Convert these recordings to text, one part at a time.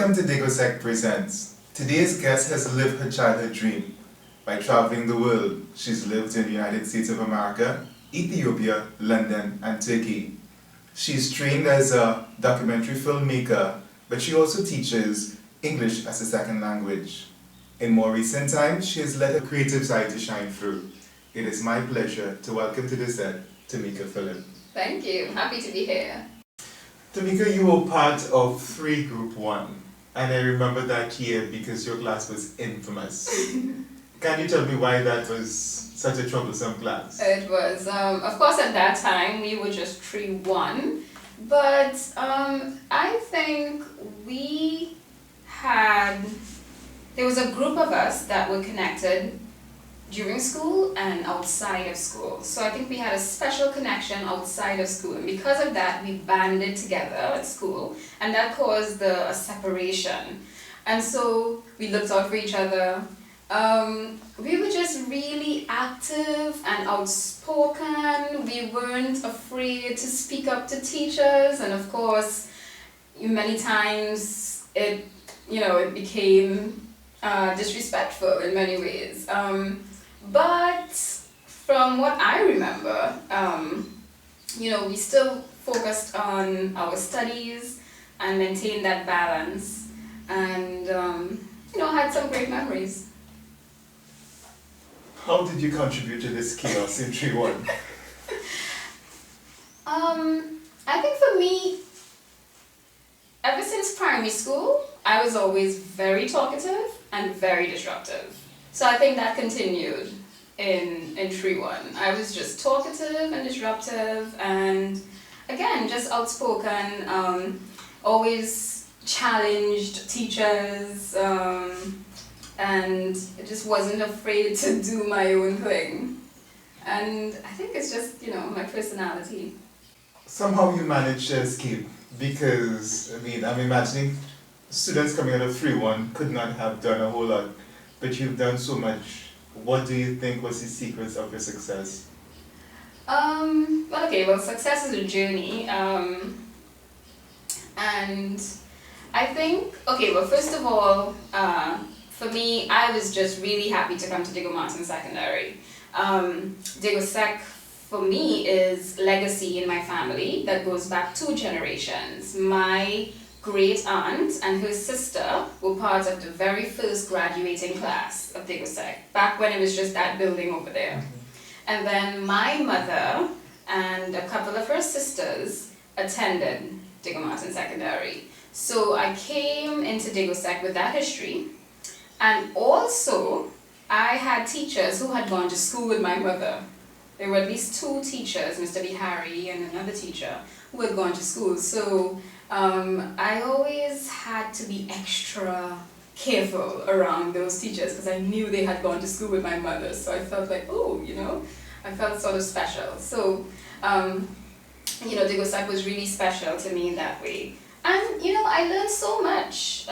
Welcome to Digosec Presents. Today's guest has lived her childhood dream by traveling the world. She's lived in the United States of America, Ethiopia, London, and Turkey. She's trained as a documentary filmmaker, but she also teaches English as a second language. In more recent times, she has let her creative side to shine through. It is my pleasure to welcome to the set Tamika Phillip. Thank you. Happy to be here. Tamika, you were part of 3 Group 1, and I remember that year because your class was infamous. Can you tell me why that was such a troublesome class? It was, of course, at that time we were just 3-1, but I think there was a group of us that were connected during school and outside of school. So I think we had a special connection outside of school, and because of that we banded together at school, and that caused a separation. And so we looked out for each other. We were just really active and outspoken. We weren't afraid to speak up to teachers, and of course many times it became disrespectful in many ways. But from what I remember, we still focused on our studies and maintained that balance, and had some great memories. How did you contribute to this chaos in 3-1? I think for me, ever since primary school, I was always very talkative and very disruptive. So I think that continued in 3-1. I was just talkative and disruptive, and again, just outspoken, always challenged teachers, and just wasn't afraid to do my own thing. And I think it's just, my personality. Somehow you managed to escape, because, I'm imagining students coming out of 3-1 could not have done a whole lot, but you've done so much. What do you think was the secrets of your success? Well, success is a journey, and I think, first of all, for me, I was just really happy to come to Digo Martin Secondary. Digo Sec, for me, is legacy in my family that goes back 2 generations. My great aunt and her sister were part of the very first graduating class of Digo Sec, back when it was just that building over there. And then my mother and a couple of her sisters attended Digo Martin Secondary. So I came into Digo Sec with that history, and also I had teachers who had gone to school with my mother. There were at least 2 teachers, Mr. Bihari and another teacher, who had gone to school. So I always had to be extra careful around those teachers because I knew they had gone to school with my mother. So I felt like, I felt sort of special. So, Digo Sec was really special to me in that way. And, I learned so much.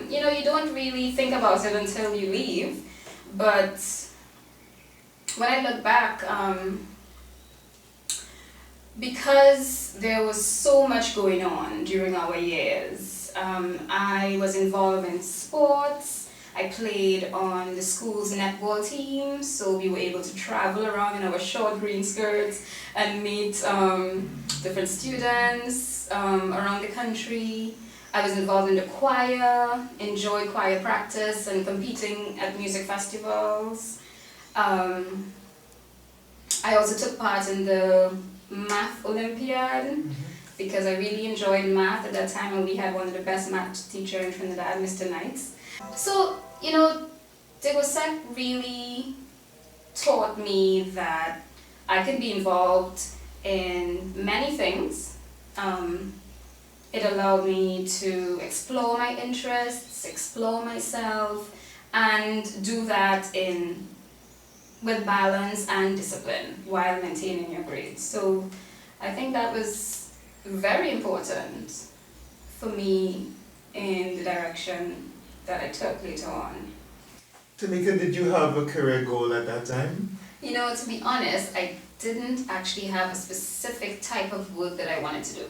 You don't really think about it until you leave. But when I look back, because there was so much going on during our years, I was involved in sports. I played on the school's netball team, so we were able to travel around in our short green skirts and meet different students around the country. I was involved in the choir, enjoyed choir practice and competing at music festivals. I also took part in the math Olympiad because I really enjoyed math at that time, and we had one of the best math teacher in Trinidad, Mr. Knights. So, Digo Sec really taught me that I could be involved in many things. It allowed me to explore my interests, explore myself, and do that with balance and discipline while maintaining your grades. So I think that was very important for me in the direction that I took later on. Tamika, did you have a career goal at that time? To be honest, I didn't actually have a specific type of work that I wanted to do.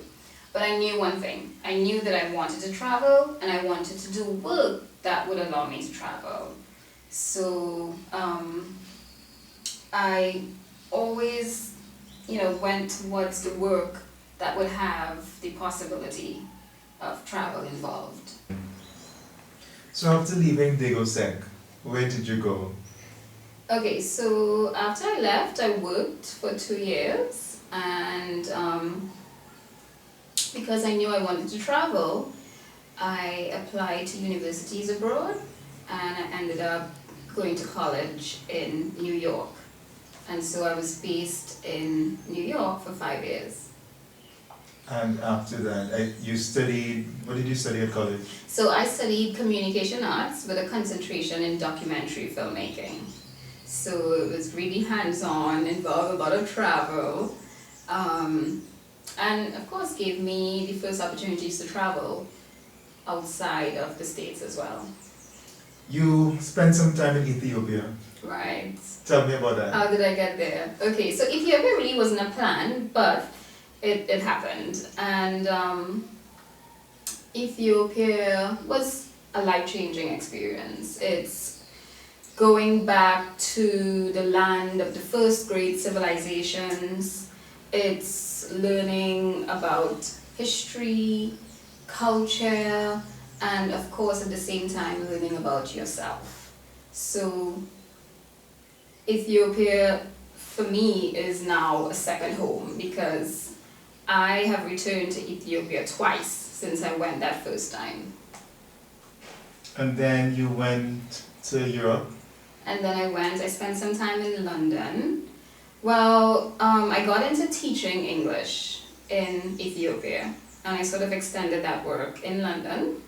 But I knew one thing. I knew that I wanted to travel and I wanted to do work that would allow me to travel. So I always, went towards the work that would have the possibility of travel involved. So after leaving Degosec, where did you go? Okay, so after I left, I worked for 2 years, and because I knew I wanted to travel, I applied to universities abroad, and I ended up going to college in New York. And so I was based in New York for 5 years. And after that, you studied, what did you study at college? So I studied communication arts with a concentration in documentary filmmaking. So it was really hands-on, involved a lot of travel, and of course gave me the first opportunities to travel outside of the States as well. You spent some time in Ethiopia. Right. Tell me about that. How did I get there? Okay, so Ethiopia really wasn't a plan, but it happened. And Ethiopia was a life-changing experience. It's going back to the land of the first great civilizations. It's learning about history, culture, and of course at the same time learning about yourself. So Ethiopia for me is now a second home because I have returned to Ethiopia twice since I went that first time. And then you went to Europe. And then I spent some time in London. Well, I got into teaching English in Ethiopia, and I sort of extended that work in London.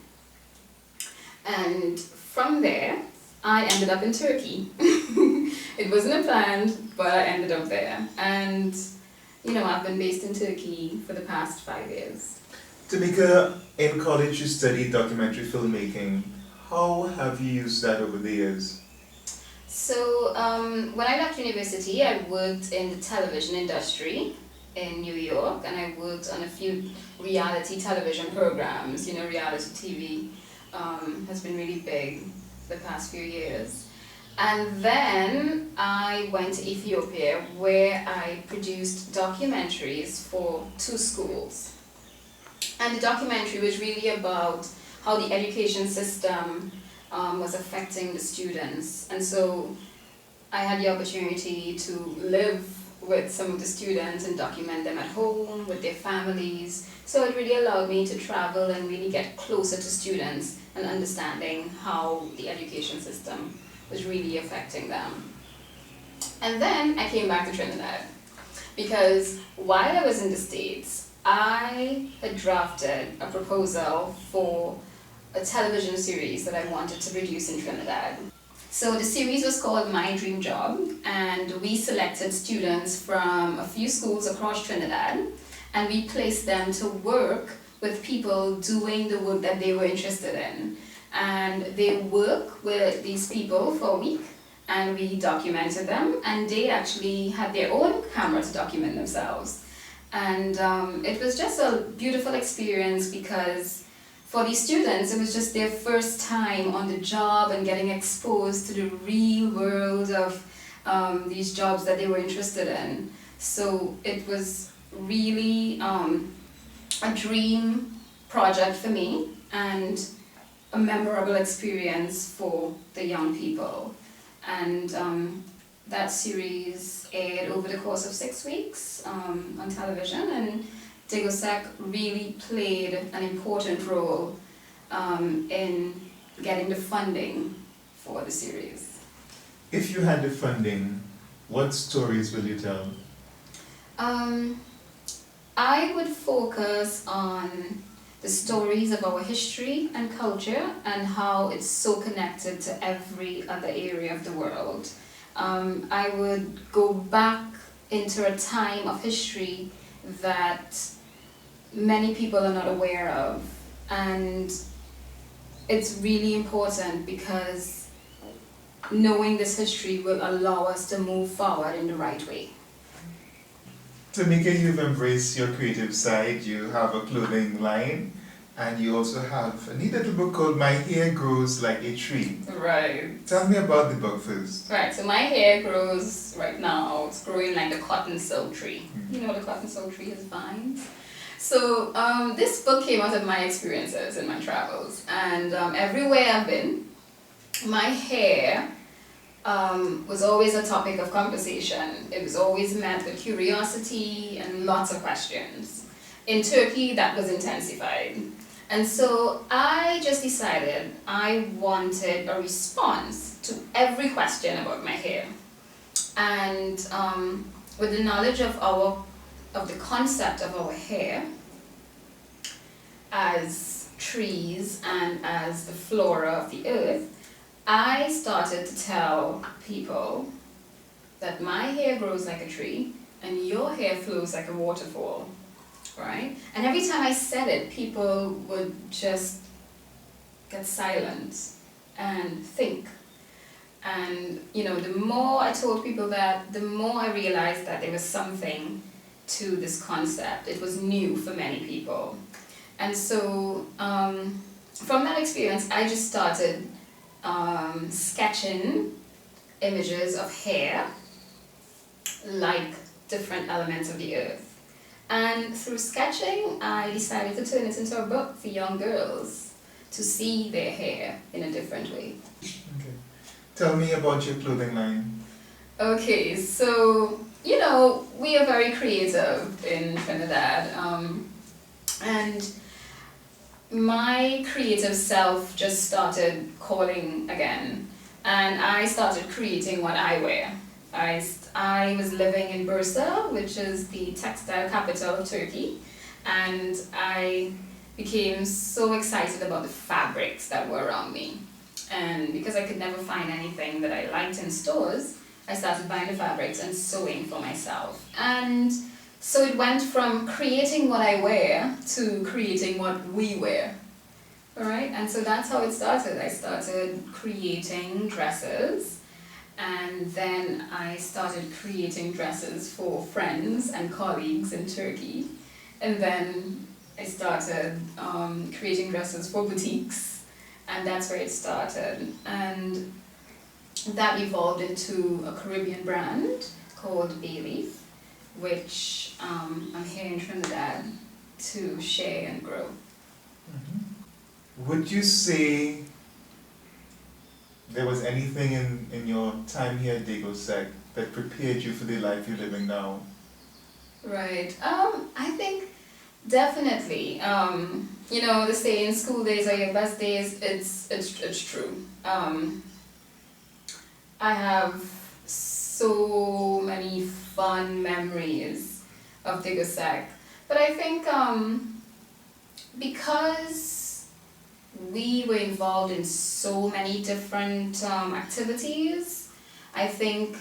And from there, I ended up in Turkey. It wasn't a plan, but I ended up there. And, I've been based in Turkey for the past 5 years. Tamika, in college you studied documentary filmmaking. How have you used that over the years? So when I left university, I worked in the television industry in New York, and I worked on a few reality television programs. Reality TV has been really big the past few years. And then I went to Ethiopia, where I produced documentaries for 2 schools. And the documentary was really about how the education system was affecting the students. And so I had the opportunity to live with some of the students and document them at home with their families. So it really allowed me to travel and really get closer to students and understanding how the education system was really affecting them. And then I came back to Trinidad because while I was in the States, I had drafted a proposal for a television series that I wanted to produce in Trinidad. So the series was called My Dream Job, and we selected students from a few schools across Trinidad, and we placed them to work with people doing the work that they were interested in. And they work with these people for a week, and we documented them, and they actually had their own camera to document themselves. And it was just a beautiful experience because for these students, it was just their first time on the job and getting exposed to the real world of these jobs that they were interested in. So it was really a dream project for me and a memorable experience for the young people. And that series aired over the course of 6 weeks on television, and Degosec really played an important role in getting the funding for the series. If you had the funding, what stories will you tell? I would focus on the stories of our history and culture and how it's so connected to every other area of the world. I would go back into a time of history that many people are not aware of, and it's really important because knowing this history will allow us to move forward in the right way. Tamika, you've embraced your creative side. You have a clothing line, and you also have a neat little book called My Hair Grows Like a Tree. Right. Tell me about the book first. Right, so my hair grows right now, it's growing like the cotton silk tree. You know the cotton silk tree has vines. So this book came out of my experiences in my travels, and everywhere I've been, my hair was always a topic of conversation. It was always met with curiosity and lots of questions. In Turkey, that was intensified. And so I just decided I wanted a response to every question about my hair. And with the knowledge of the concept of our hair as trees and as the flora of the earth, I started to tell people that my hair grows like a tree and your hair flows like a waterfall, right? And every time I said it, people would just get silent and think. And the more I told people that, the more I realized that there was something to this concept. It was new for many people. And so from that experience, I just started sketching images of hair like different elements of the earth. And through sketching, I decided to turn it into a book for young girls to see their hair in a different way. Okay. Tell me about your clothing line. Okay, so, we are very creative in Trinidad. And my creative self just started calling again. And I started creating what I wear. I was living in Bursa, which is the textile capital of Turkey, and I became so excited about the fabrics that were around me. And because I could never find anything that I liked in stores, I started buying the fabrics and sewing for myself. And so it went from creating what I wear to creating what we wear. Alright, and so that's how it started. I started creating dresses. And then I started creating dresses for friends and colleagues in Turkey. And then I started creating dresses for boutiques. And that's where it started. And that evolved into a Caribbean brand called Bayleaf, which I'm here in Trinidad to share and grow. Mm-hmm. Would you say there was anything in your time here at Degosec that prepared you for the life you're living now? Right. I think definitely. The saying school days are your best days, it's true. I have so many fun memories of Degosec. But I think because we were involved in so many different activities, I think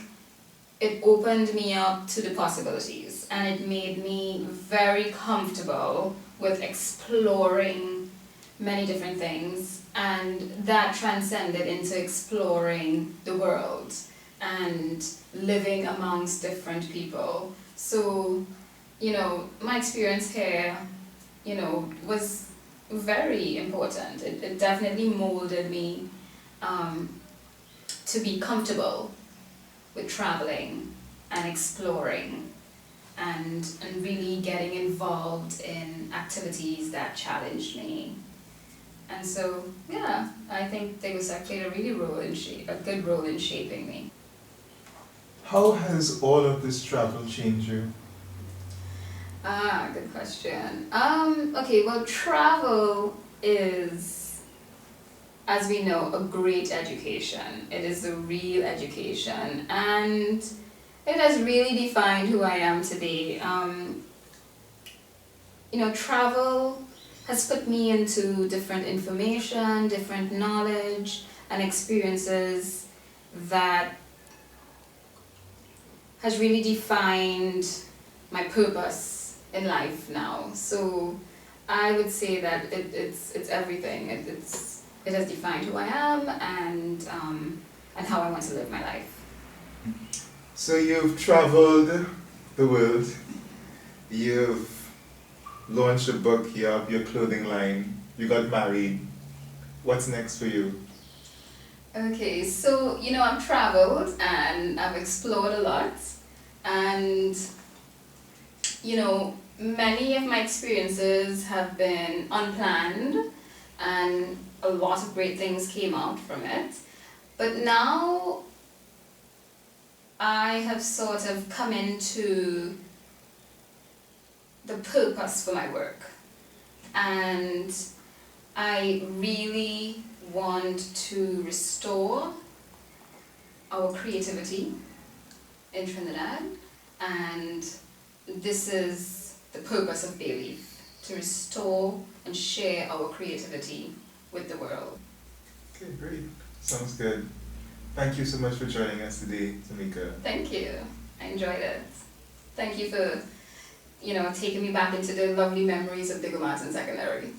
it opened me up to the possibilities, and it made me very comfortable with exploring many different things, and that transcended into exploring the world and living amongst different people. So, my experience here, was very important. It definitely molded me to be comfortable with traveling and exploring and really getting involved in activities that challenged me. And so, yeah, I think Degosec played a good role in shaping me. How has all of this travel changed you? Good question. Okay, well, travel is, as we know, a great education. It is a real education, and it has really defined who I am today. Travel has put me into different information, different knowledge, and experiences that has really defined my purpose in life now. So I would say that it's everything. It has defined who I am and how I want to live my life. So you've traveled the world, You've launched a book, you have your clothing line, you got married. What's next for you? Okay, so I've traveled and I've explored a lot, and many of my experiences have been unplanned, and a lot of great things came out from it. But now I have sort of come into the purpose for my work, and I really want to restore our creativity in Trinidad, and this is the purpose of Bay Leaf, to restore and share our creativity with the world. Okay, great. Sounds good. Thank you so much for joining us today, Tamika. Thank you. I enjoyed it. Thank you for taking me back into the lovely memories of Digger Martin Secondary.